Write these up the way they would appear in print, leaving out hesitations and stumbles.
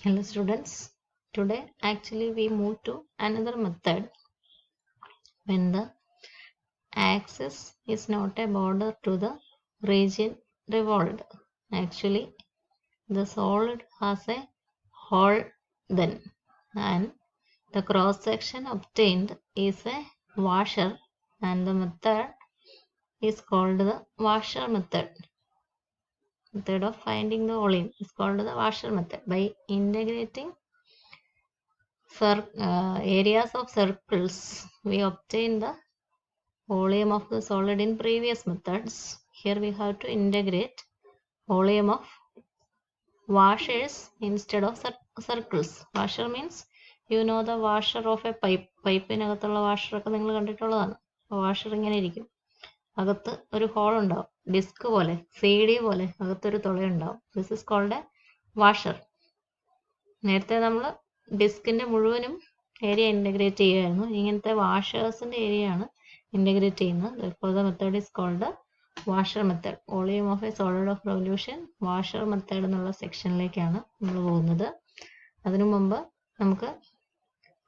Hello students, today actually we move to another method when the axis is not a border to the region revolved. Actually the solid has a hole then and the cross section obtained is a washer and the method is called the washer method. Method of finding the volume is called the washer method. By integrating areas of circles, we obtain the volume of the solid in previous methods. Here we have to integrate volume of washers instead of circles. Washer means you know the washer of a pipe. പൈപ്പിനകത്തുള്ള വാഷറൊക്കെ നിങ്ങൾ കണ്ടിട്ടുള്ളതാണ്. Washer ഇങ്ങനെ ഇരിക്കും, അകത്ത് ഒരു whole ഉണ്ടാവും, disk പോലെ CD പോലെ അകത്തൊരു തുളയുണ്ടാവും. This is called a washer. നേരത്തെ നമ്മൾ ഡിസ്കിന്റെ മുഴുവനും ഏരിയ ഇൻ്റഗ്രേറ്റ് ചെയ്യുമായിരുന്നു. ഇങ്ങനത്തെ വാഷേഴ്സിന്റെ ഏരിയ ആണ് ഇൻ്റഗ്രേറ്റ് ചെയ്യുന്നത്. therefore the method is called the washer method. Volume of a solid of revolution washer method എന്നുള്ള സെക്ഷനിലേക്കാണ് നമ്മൾ പോകുന്നത്. അതിനു മുമ്പ് നമുക്ക്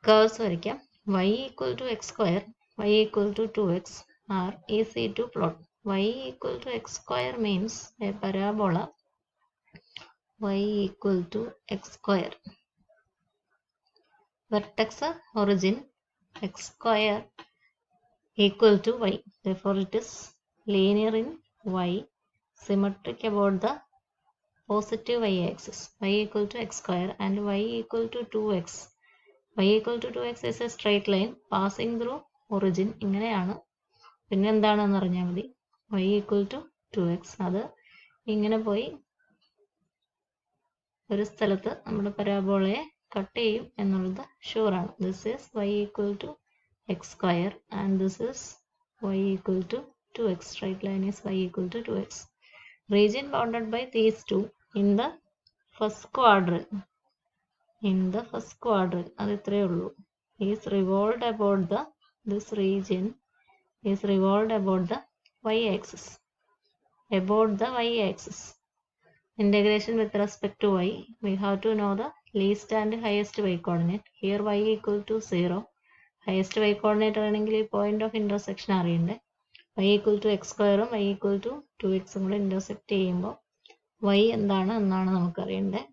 കർവ്സ് വരയ്ക്കാം. y equal to x square, y equal to 2x are easy to plot. y equal to x square means a parabola y equal to x square. Vertex origin x square equal to y. Therefore it is linear in y, symmetric about the positive y-axis. Y equal to x square and y equal to 2x. Y equal to 2x is a straight line passing through origin. ഇങ്ങനെയാണ്. പിന്നെ എന്താണെന്ന് അറിഞ്ഞാൽ മതി. y equal to 2x അത് ഇങ്ങനെ പോയി ഒരു സ്ഥലത്ത് നമ്മുടെ പരാബോളയെ കട്ട് ചെയ്യും എന്നുള്ളത് ഷുവറാണ്. This is y equal to x square and this is y equal to 2x. Straight line is y equal to 2x. Region bounded by these two in the first quadrant. In the first quadrant, അത് ഇത്രയേ ഉള്ളൂ. is revolved about the this region is revolved about the y-axis. About the y-axis. Integration with respect to y, we have to know the least and highest y coordinate. Here y equal to 0. Highest y coordinate ആണെങ്കിൽ ഈ point of intersection അറിയണ്ടേ. y equal to x square ഉം y equal to 2x ഉം കൂടെ intersect ചെയ്യുമ്പോൾ y എന്താണ് എന്നാണ് നമുക്കറിയണ്ടേ.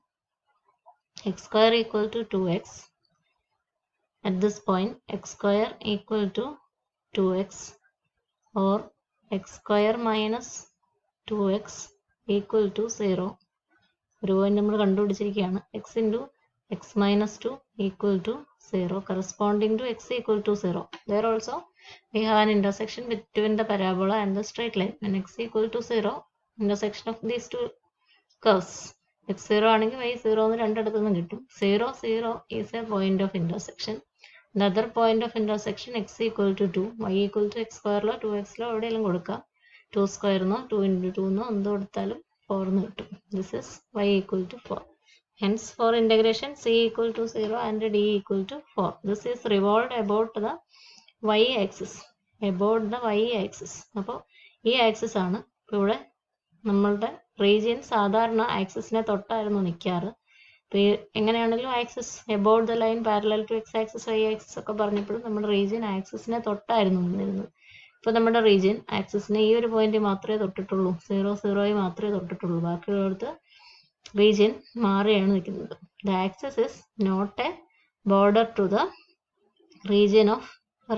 x square equal to 2x. At this point x square equal to 2x or x square minus 2x equal to 0. ഒരു point നമ്മൾ കണ്ടുപിടിച്ചിരിക്കുകയാണ്. x into x minus 2 equal to 0 corresponding to x equal to 0. There also we have an intersection between the parabola and the straight line. When x equal to 0, intersection of these two curves. x 0 ആണെങ്കിൽ y 0 എന്ന് രണ്ടിടത്തു നിന്നും കിട്ടും. 0, 0 is a point of intersection. The other point of intersection x equal to 2, y equal to x square 2x എവിടെയെങ്കിലും കൊടുക്കാം. 2 square എന്നോ 2 into 2 എന്നോ എന്ത് കൊടുത്താലും 4 എന്ന് കിട്ടും. This is y equal to 4. Hence for integration c equal to 0 and d equal to 4. This is revolved about the y-axis. About the y-axis. അപ്പോൾ ഈ ആക്സിസ് ആണ്. ഇപ്പോൾ ഇവിടെ നമ്മളുടെ റീജിയൻ സാധാരണ ആക്സിസിനെ തൊട്ടായിരുന്നു നിൽക്കാറ്. അപ്പോൾ എങ്ങനെയാണെങ്കിലും axis about the line parallel to X axis Y axis ഒക്കെ പറഞ്ഞപ്പോഴും നമ്മുടെ റീജിയൻ ആക്സിസിനെ തൊട്ടായിരുന്നു നിന്നിരുന്നത്. ഇപ്പോൾ നമ്മുടെ റീജിയൻ ആക്സിസിനെ ഈ ഒരു പോയിന്റ് മാത്രമേ തൊട്ടിട്ടുള്ളൂ. 0, 0 മാത്രമേ തൊട്ടിട്ടുള്ളൂ. ബാക്കിയുള്ളടത്ത് റീജിയൻ മാറിയാണ് നിൽക്കുന്നത്. The axis is not a border to the region of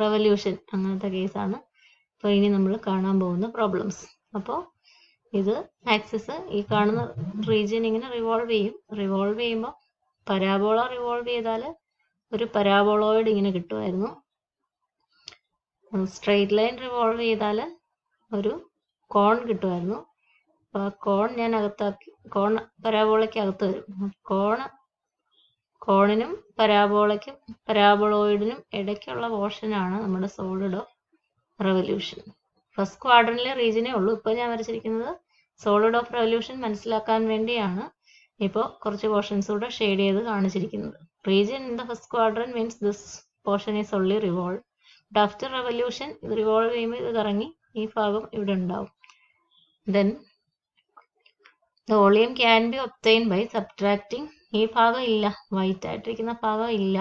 revolution. അങ്ങനത്തെ കേസാണ് ഇപ്പോൾ ഇനി നമ്മൾ കാണാൻ പോകുന്ന പ്രോബ്ലംസ്. അപ്പോൾ ഇത് ആക്സിസ് ഈ കാണുന്ന റീജിയൻ ഇങ്ങനെ റിവോൾവ് ചെയ്യും. റിവോൾവ് ചെയ്യുമ്പോൾ പരാബോള റിവോൾവ് ചെയ്താൽ ഒരു പരാബോളോയിഡ് ഇങ്ങനെ കിട്ടുമായിരുന്നു. സ്ട്രെയിറ്റ് ലൈൻ റിവോൾവ് ചെയ്താൽ ഒരു കോൺ കിട്ടുമായിരുന്നു. അപ്പോൾ ആ കോൺ ഞാൻ അകത്താക്കി, കോൺ പരാബോളയ്ക്ക് അകത്ത് വരും. കോണിനും പരാബോളോയിഡിനും ഇടയ്ക്കുള്ള പോർഷനാണ് നമ്മുടെ സോളിഡ് ഓഫ് റെവല്യൂഷൻ. ഫസ്റ്റ് ക്വാഡ്രന്റിലെ റീജിയനേ ഉള്ളൂ. ഇപ്പോൾ ഞാൻ വരച്ചിരിക്കുന്നത് സോളിഡ് ഓഫ് റെവല്യൂഷൻ മനസ്സിലാക്കാൻ വേണ്ടിയാണ് ഇപ്പോൾ കുറച്ച് പോർഷൻസ് കൂടെ ഷെയ്ഡ് ചെയ്ത് കാണിച്ചിരിക്കുന്നത്. Region in the first quadrant means this portion is only revolve. But after revolution ഇത് റിവോൾവ് ചെയ്യുമ്പോൾ ഇത് കറങ്ങി ഈ ഭാഗം ഇവിടെ ഉണ്ടാവും. Then The volume can be obtained by subtracting ഈ ഭാഗം ഇല്ല, വൈറ്റ് ആയിട്ടിരിക്കുന്ന ഭാഗം ഇല്ല,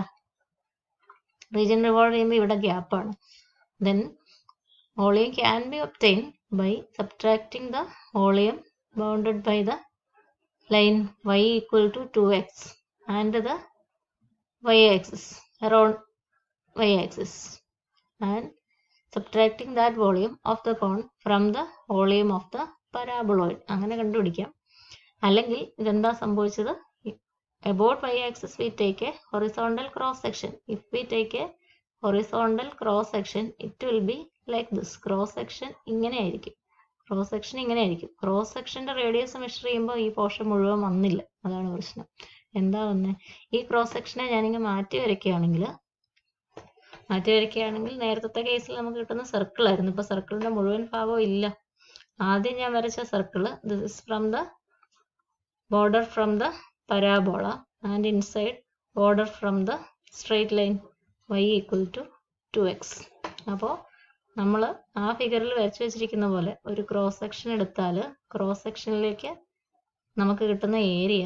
റീജിയൻ റിവോൾവ് ചെയ്യുമ്പോൾ ഇവിടെ ഗ്യാപ്പാണ്. Then volume can be obtained by subtracting the volume bounded by the line y equal to 2x and the y-axis, around y-axis, and subtracting that volume of the cone from the volume of the paraboloid. അങ്ങനെ കണ്ടുപിടിക്കാം. അല്ലെങ്കിൽ ഇതെന്താ സംഭവിച്ചത്? About y-axis we take a horizontal cross section. If we take a horizontal cross section, it will be like this. Cross section ഇങ്ങനെ ആയിരിക്കും. Cross section ഇങ്ങനെ ആയിരിക്കും. Cross സെക്ഷന്റെ റേഡിയസ് മെഷർ ചെയ്യുമ്പോൾ ഈ പോർഷൻ മുഴുവൻ വന്നില്ല, അതാണ് പ്രശ്നം. എന്താ വന്നേ? ഈ ക്രോസ് സെക്ഷനെ ഞാനിങ്ങനെ മാറ്റി വരയ്ക്കുകയാണെങ്കിൽ നേരത്തെ കേസിൽ നമുക്ക് കിട്ടുന്ന സർക്കിൾ ആയിരുന്നു. ഇപ്പൊ സർക്കിളിന്റെ മുഴുവൻ ഭാഗവും ഇല്ല. ആദ്യം ഞാൻ വരച്ച circle, this is from the border from the parabola and inside border from the straight line y equal to 2x. അപ്പോൾ നമ്മൾ ആ ഫിഗറിൽ വരച്ചു വെച്ചിരിക്കുന്ന പോലെ ഒരു ക്രോസ് സെക്ഷൻ എടുത്താൽ ക്രോസ് സെക്ഷനിലേക്ക് നമുക്ക് കിട്ടുന്ന ഏരിയ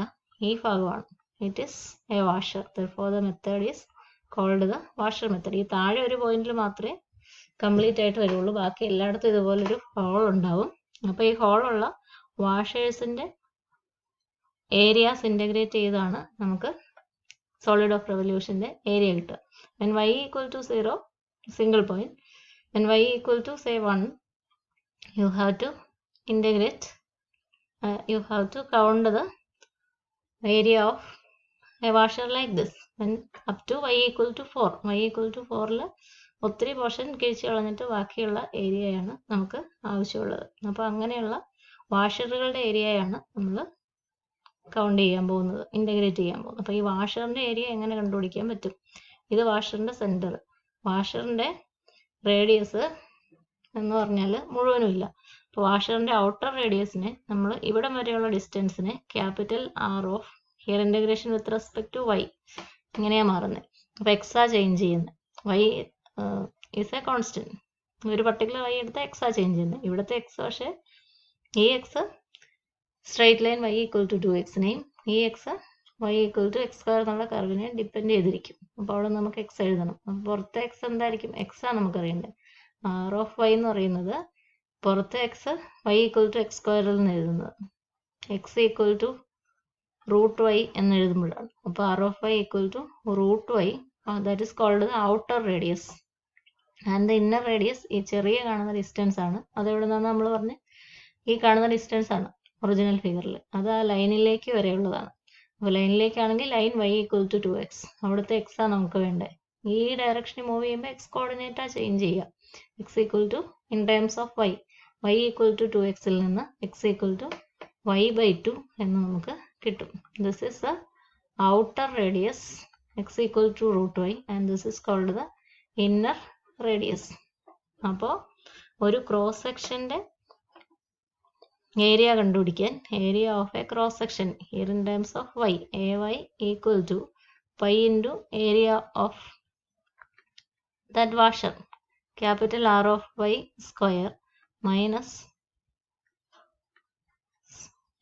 ഈ ഭാഗമാണ്. It is A washer. therefore the method is called the washer method. ഈ താഴെ ഒരു പോയിന്റിൽ മാത്രമേ കംപ്ലീറ്റ് ആയിട്ട് വരുള്ളൂ, ബാക്കി എല്ലായിടത്തും ഇതുപോലൊരു ഹോൾ ഉണ്ടാവും. അപ്പോൾ ഈ ഹോളുള്ള വാഷേഴ്സിന്റെ ഏരിയാസ് ഇൻ്റഗ്രേറ്റ് ചെയ്താണ് നമുക്ക് സോളിഡ് ഓഫ് റെവല്യൂഷന്റെ ഏരിയ കിട്ടുക. when y equal to 0, single point, when y equal to say 1, you have to integrate, you have to count the area of a washer like this. when up to y equal to 4, y equal to 4ൽ ഒത്തിരി portion കിഴിച്ച് കളഞ്ഞിട്ട് ബാക്കിയുള്ള ഏരിയയാണ് നമുക്ക് ആവശ്യമുള്ളത്. അപ്പോൾ അങ്ങനെയുള്ള വാഷറുകളുടെ ഏരിയയാണ് നമ്മൾ കൗണ്ട് ചെയ്യാൻ പോകുന്നത്, ഇൻ്റഗ്രേറ്റ് ചെയ്യാൻ പോകുന്നത്. അപ്പോൾ ഈ വാഷറിന്റെ ഏരിയ എങ്ങനെ കണ്ടുപിടിക്കാൻ പറ്റും? ഇത് വാഷറിന്റെ സെന്റർ. വാഷറിന്റെ റേഡിയസ് എന്ന് പറഞ്ഞാൽ മുഴുവനും ഇല്ല. അപ്പോൾ വാഷറിന്റെ ഔട്ടർ റേഡിയസിനെ നമ്മൾ ഇവിടം വരെയുള്ള ഡിസ്റ്റൻസിനെ capital R of here integration with respect to y ഇങ്ങനെയാണ് മാറുന്നത്. അപ്പോൾ എക്സാ ചേഞ്ച് ചെയ്യുന്നത്. Y is a constant. ഒരു പർട്ടിക്കുലർ വൈ എടുത്ത എക്സാ ചേഞ്ച് ചെയ്യുന്നത്. ഇവിടുത്തെ എക്സ് പക്ഷേ ഈ x straight line y equal to 2x-നെയും ഈ x y equal to x square എന്നുള്ള കർവിനെ ഡിപ്പെൻഡ് ചെയ്തിരിക്കും. അപ്പോൾ അവിടെ നമുക്ക് എക്സ് എഴുതണം. അപ്പോൾ പുറത്തെ എക്സ് എന്തായിരിക്കും? എക്സ് ആണ് നമുക്ക് അറിയേണ്ടത്. ആർ ഓഫ് വൈ എന്ന് പറയുന്നത് പുറത്തെ X y equal to x square എന്ന് എഴുതുന്നത് X equal to root Y എന്ന് എഴുതുമ്പോഴാണ്. അപ്പോൾ R of Y equal to root Y, that is called the outer radius. And the inner radius ഈ ചെറിയ കാണുന്ന ഡിസ്റ്റൻസ് ആണ്. അതെവിടെ നിന്നാണ് നമ്മൾ പറഞ്ഞത്? ഈ കാണുന്ന ഡിസ്റ്റൻസ് ആണ് ഒറിജിനൽ ഫിഗറിൽ. അത് ആ ലൈനിലേക്ക് വരെയുള്ളതാണ്. അപ്പോൾ ലൈനിലേക്കാണെങ്കിൽ line y equal to 2x, അവിടുത്തെ എക്സ് ആണ് നമുക്ക് വേണ്ടത്. ഈ ഡയറക്ഷനിൽ മൂവ് ചെയ്യുമ്പോൾ എക്സ് കോർഡിനേറ്റാ ചേഞ്ച് ചെയ്യുക. X equal to in terms of y equal to 2x-ൽ നിന്ന് എക്സ് ഈക്വൽ ടു y/2 എന്ന് നമുക്ക് കിട്ടും. This is the outer radius x equal to root y and this is called the inner radius. അപ്പോൾ ഒരു cross സെക്ഷന്റെ area കണ്ടുപിടിക്കാൻ area of a cross section here in terms of y, ay equal to pi into area of that washer capital R of Y square minus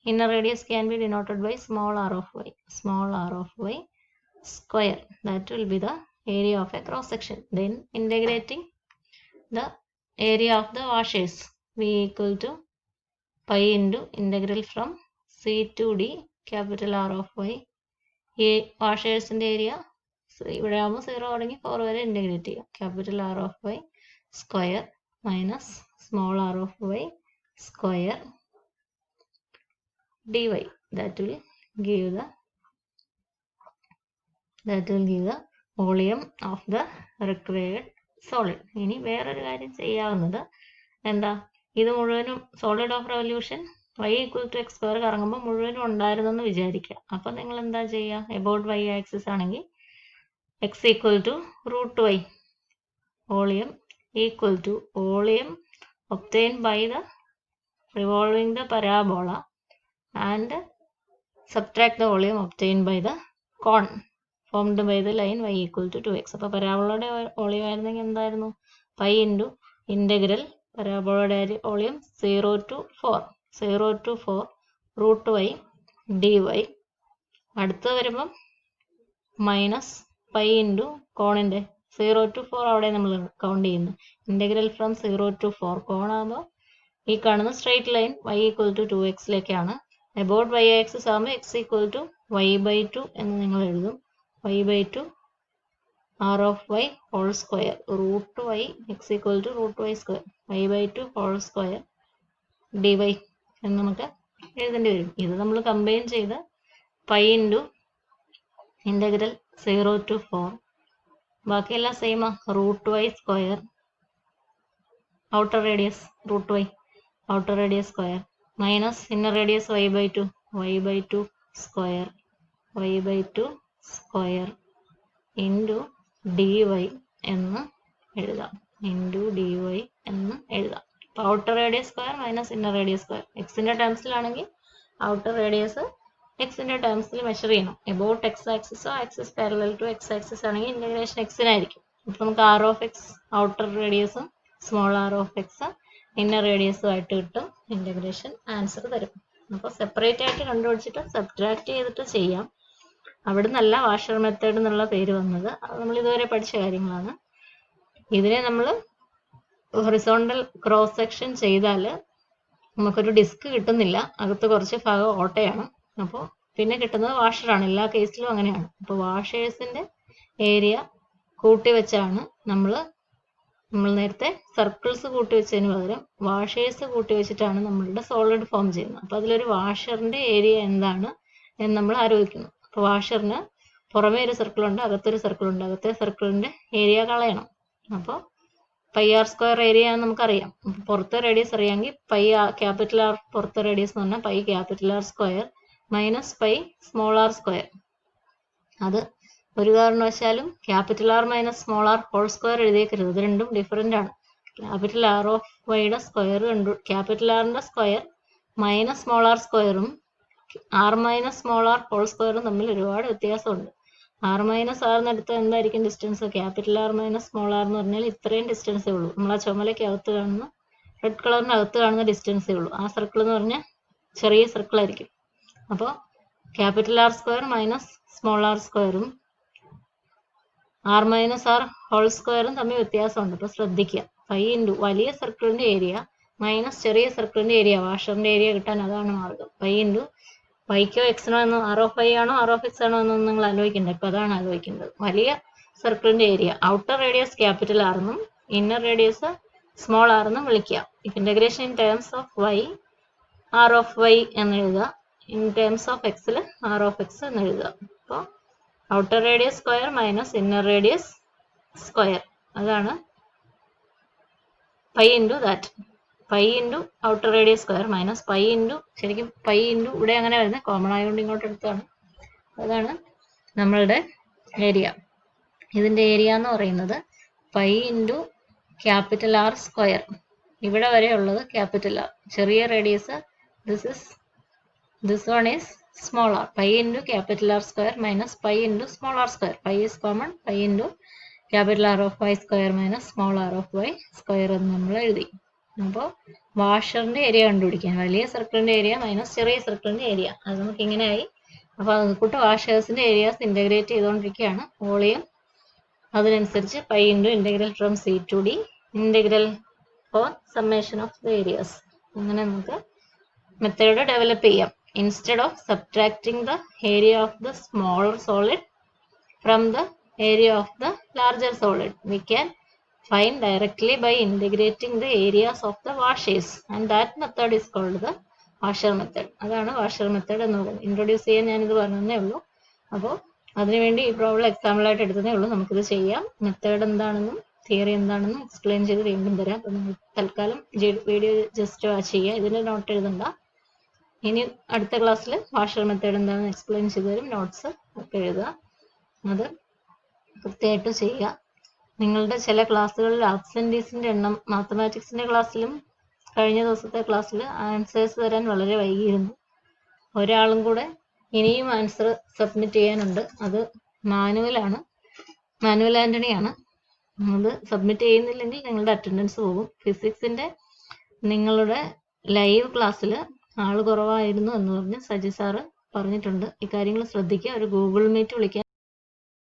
inner radius can be denoted by small r of y square. That will be the area of a cross section. Then integrating the area of the washers, v equal to pi into integral from c to d capital R of y. ഈ വാഷേഴ്സിന്റെ area ഇവിടെ ആകുമ്പോൾ 0 തുടങ്ങി 4 വരെ integrate ചെയ്യാം. Capital R of Y square minus small R of Y square dy. that will give the volume of the required solid. ഇനി വേറൊരു കാര്യം ചെയ്യാവുന്നത് എന്താ? ഇത് മുഴുവനും solid of revolution y equal to x square കറങ്ങുമ്പോൾ മുഴുവനും ഉണ്ടായിരുന്നെന്ന് വിചാരിക്കുക. അപ്പം നിങ്ങൾ എന്താ ചെയ്യുക? എബൌട്ട് y ആക്സിസ് ആണെങ്കിൽ x equal to root y volume equal to volume obtained by the revolving the parabola and subtract the volume obtained by the cone formed by the line y equal to 2x. അപ്പോൾ പരാബോളയുടെ volume ആയിരുന്നെങ്കിൽ എന്തായിരുന്നു? Pi into integral പരാബോളയുടെ volume 0 to 4 root y d y. അടുത്ത് വരുമ്പം minus pi into കോണിൻ്റെ 0 to 4 അവിടെ നമ്മൾ count ചെയ്യുന്നു. ഇൻ്റഗ്രൽ ഫ്രം 0 to 4 കോണാകുമ്പോൾ ഈ കാണുന്ന straight line y equal to 2x about y axis ആകുമ്പോൾ x ഈക്വൽ ടു y/2 എന്ന് നിങ്ങൾ എഴുതും. y/2 r of y whole square root Y x equal to root Y square y/2 whole square dy എന്ന് നമുക്ക് എഴുതേണ്ടി വരും. ഇത് നമ്മൾ combine ചെയ്ത് പൈ ഇൻറ്റു ഇൻ്റഗ്രൽ 0 to 4 ബാക്കിയെല്ലാം സെയിമാ. Root Y square outer radius root y outer radius square minus inner radius y/2 square y/2 square into d y എന്ന് എഴുതാം. അപ്പോൾ outer radius square minus inner radius square. എക്സിൻ്റെ ടേംസിലാണെങ്കിൽ outer radius എക്സിൻ്റെ ടേംസിൽ measure ചെയ്യണം. എബൌട്ട് എക്സ് ആക്സിസോ axis parallel to X axis ആണെങ്കിൽ ഇൻ്റഗ്രേഷൻ എക്സിനായിരിക്കും. അപ്പോൾ നമുക്ക് ആർ ഓഫ് എക്സ് ഔട്ടർ റേഡിയസും small R of x inner റേഡിയസും ആയിട്ട് കിട്ടും. ഇൻ്റഗ്രേഷൻ ആൻസർ തരും. അപ്പോൾ സെപ്പറേറ്റ് ആയിട്ട് കണ്ടുപിടിച്ചിട്ട് സബ്ട്രാക്ട് ചെയ്തിട്ട് ചെയ്യാം. അവിടെ നിന്നല്ല വാഷർ മെത്തേഡ് എന്നുള്ള പേര് വന്നത്. അത് നമ്മൾ ഇതുവരെ പഠിച്ച കാര്യങ്ങളാണ്. ഇതിനെ നമ്മൾ ഹൊറിസോണ്ടൽ ക്രോസ് സെക്ഷൻ ചെയ്താൽ നമുക്കൊരു ഡിസ്ക് കിട്ടുന്നില്ല. അകത്ത് കുറച്ച് ഭാഗം ഓട്ടയാണ്. അപ്പോൾ പിന്നെ കിട്ടുന്നത് വാഷറാണ്. എല്ലാ കേസിലും അങ്ങനെയാണ്. അപ്പോൾ വാഷേഴ്സിൻ്റെ ഏരിയ കൂട്ടി വെച്ചാണ് നമ്മൾ നേരത്തെ സർക്കിൾസ് കൂട്ടി വെച്ചതിന് പകരം വാഷേഴ്സ് കൂട്ടി വെച്ചിട്ടാണ് നമ്മളുടെ സോളിഡ് ഫോം ചെയ്യുന്നത്. അപ്പോൾ അതിലൊരു വാഷറിൻ്റെ ഏരിയ എന്താണ് എന്ന് നമ്മൾ ആലോചിക്കുന്നു. അപ്പോൾ വാഷറിന് പുറമേ ഒരു സർക്കിളുണ്ട്, അകത്തൊരു സർക്കിളുണ്ട്. അകത്തെ സർക്കിളിൻ്റെ ഏരിയ കളയണം. അപ്പോൾ പൈ ആർ സ്ക്വയർ ഏരിയ നമുക്കറിയാം. പുറത്തെ റേഡിയസ് അറിയാമെങ്കിൽ പൈ ക്യാപിറ്റൽ ആർ പുറത്തെ റേഡിയസ് എന്ന് പറഞ്ഞാൽ pi capital R square minus pi small r square. അത് ഒരു കാരണവശാലും capital R minus small r whole square എഴുതിയേക്കരുത്. ഇത് രണ്ടും ഡിഫറെൻ്റ് ആണ്. ക്യാപിറ്റൽ ആർ ഓഫ് വൈയുടെ സ്ക്വയർ ക്യാപിറ്റൽ ആറിൻ്റെ സ്ക്വയർ മൈനസ് സ്മോൾ ആർ സ്ക്വയറും R minus small r whole സ്ക്വയറും തമ്മിൽ ഒരുപാട് വ്യത്യാസമുണ്ട്. ആർ മൈനസ് ആറിന് അടുത്ത് എന്തായിരിക്കും distance? Capital R minus small r എന്ന് പറഞ്ഞാൽ ഇത്രയും ഡിസ്റ്റൻസേ ഉള്ളൂ. നമ്മൾ ആ ചുമലയ്ക്ക് അകത്ത് കാണുന്ന റെഡ് കളറിന് അകത്ത് കാണുന്ന ഡിസ്റ്റൻസേ ഉള്ളൂ. ആ സർക്കിൾ എന്ന് പറഞ്ഞാൽ ചെറിയ സർക്കിളായിരിക്കും. അപ്പോൾ capital R square minus small R സ്ക്വയറും ആർ മൈനസ് ആർ ഹോൾ സ്ക്വയറും തമ്മിൽ വ്യത്യാസമുണ്ട്. അപ്പോൾ ശ്രദ്ധിക്കുക. പൈ ഇൻറ്റു വലിയ സർക്കിളിൻ്റെ ഏരിയ മൈനസ് ചെറിയ സർക്കിളിൻ്റെ ഏരിയ, വാഷറിൻ്റെ ഏരിയ കിട്ടാൻ അതാണ് മാർഗം. പൈ ഇൻറ്റു വൈക്കോ എക്സിനോ എന്ന് ആർ ഓഫ് വൈ ആണോ ആർ ഓഫ് എക്സ് ആണോ എന്നൊന്നും നിങ്ങൾ ആലോചിക്കേണ്ടത്. ഇപ്പോൾ അതാണ് ആലോചിക്കേണ്ടത്. വലിയ സർക്കിളിൻ്റെ area outer radius capital R എന്നും ഇന്നർ റേഡിയസ് സ്മോൾ ആർ എന്നും വിളിക്കുക. If integration in terms of y R of y എന്ന് എഴുതുക. ഇൻ ടേംസ് ഓഫ് എക്സിൽ ആർ ഓഫ് എക്സ് എന്ന് എഴുതുക. അപ്പോൾ outer radius square minus inner radius square, അതാണ് pi into that. Pi into outer radius square minus pi into, ശരിക്കും pi into ഇവിടെ അങ്ങനെ വരുന്നത് കോമൺ ആയതുകൊണ്ട് ഇങ്ങോട്ട് എടുത്താണ്. അതാണ് നമ്മളുടെ ഏരിയ. ഇതിൻ്റെ ഏരിയ എന്ന് പറയുന്നത് pi into capital R square. ഇവിടെ വരെ ഉള്ളത് ക്യാപിറ്റൽ ആർ. ചെറിയ radius this one is small r. Pi into capital R square minus pi into small r square. Pi is common. Pi into capital R of y square minus small r of y square എന്ന് നമ്മൾ എഴുതി. അപ്പോൾ വാഷറിൻ്റെ area കണ്ടുപിടിക്കാൻ വലിയ സർക്കിളിൻ്റെ area minus ചെറിയ സർക്കിളിൻ്റെ area, അത് നമുക്ക് ഇങ്ങനെ ആയി. അപ്പോൾ അതുകൂട്ട് വാഷേഴ്സിൻ്റെ ഏരിയാസ് ഇൻ്റഗ്രേറ്റ് ചെയ്തുകൊണ്ടിരിക്കുകയാണ്. വോളിയം അതിനനുസരിച്ച് pi into integral from C to D integral for summation of the areas. അങ്ങനെ നമുക്ക് മെത്തേഡ് ഡെവലപ്പ് ചെയ്യാം. Instead of subtracting the area of the smaller solid from the area of the larger solid, we can find directly by integrating the areas of the washes, and that method is called the washer method. അതാണ് washer method എന്ന് പറയുന്നത്. Introduce ചെയ്യാൻ ഞാനിത് പറഞ്ഞതേ ഉള്ളൂ. അപ്പോൾ അതിനുവേണ്ടി ഈ പ്രോബ്ലം എക്സാമ്പിളായിട്ട് എടുത്തതേ ഉള്ളൂ. നമുക്കിത് ചെയ്യാം. മെത്തേഡ് എന്താണെന്നും തിയറി എന്താണെന്നും എക്സ്പ്ലെയിൻ ചെയ്ത് വീണ്ടും തരാം. അപ്പോൾ നിങ്ങൾ തൽക്കാലം വീഡിയോ ജസ്റ്റ് വാച്ച് ചെയ്യുക. ഇതിന് നോട്ട് എഴുതണ്ട. ഇനി അടുത്ത ക്ലാസ്സിൽ വാഷർ മെത്തേഡ് എന്താണെന്ന് എക്സ്പ്ലെയിൻ ചെയ്തു തരും. നോട്ട്സ് ഒക്കെ എഴുതുക. അത് കൃത്യമായിട്ട് ചെയ്യുക. നിങ്ങളുടെ ചില ക്ലാസ്സുകളിൽ ആബ്സെൻറ്റീസിൻ്റെ എണ്ണം മാത്തമാറ്റിക്സിൻ്റെ ക്ലാസ്സിലും കഴിഞ്ഞ ദിവസത്തെ ക്ലാസ്സിൽ ആൻസേഴ്സ് തരാൻ വളരെ വൈകിയിരുന്നു. ഒരാളും കൂടെ ഇനിയും ആൻസർ സബ്മിറ്റ് ചെയ്യാനുണ്ട്. അത് മാനുവലാണ്, മാനുവൽ ആൻ്റണിയാണ്. അത് സബ്മിറ്റ് ചെയ്യുന്നില്ലെങ്കിൽ നിങ്ങളുടെ അറ്റൻഡൻസ് പോകും. ഫിസിക്സിൻ്റെ നിങ്ങളുടെ ലൈവ് ക്ലാസ്സിൽ ആൾ കുറവായിരുന്നു എന്ന് പറഞ്ഞ് സജി സാറ് പറഞ്ഞിട്ടുണ്ട്. ഇക്കാര്യങ്ങൾ ശ്രദ്ധിക്കുക. ഒരു ഗൂഗിൾ മീറ്റ് വിളിക്കാൻ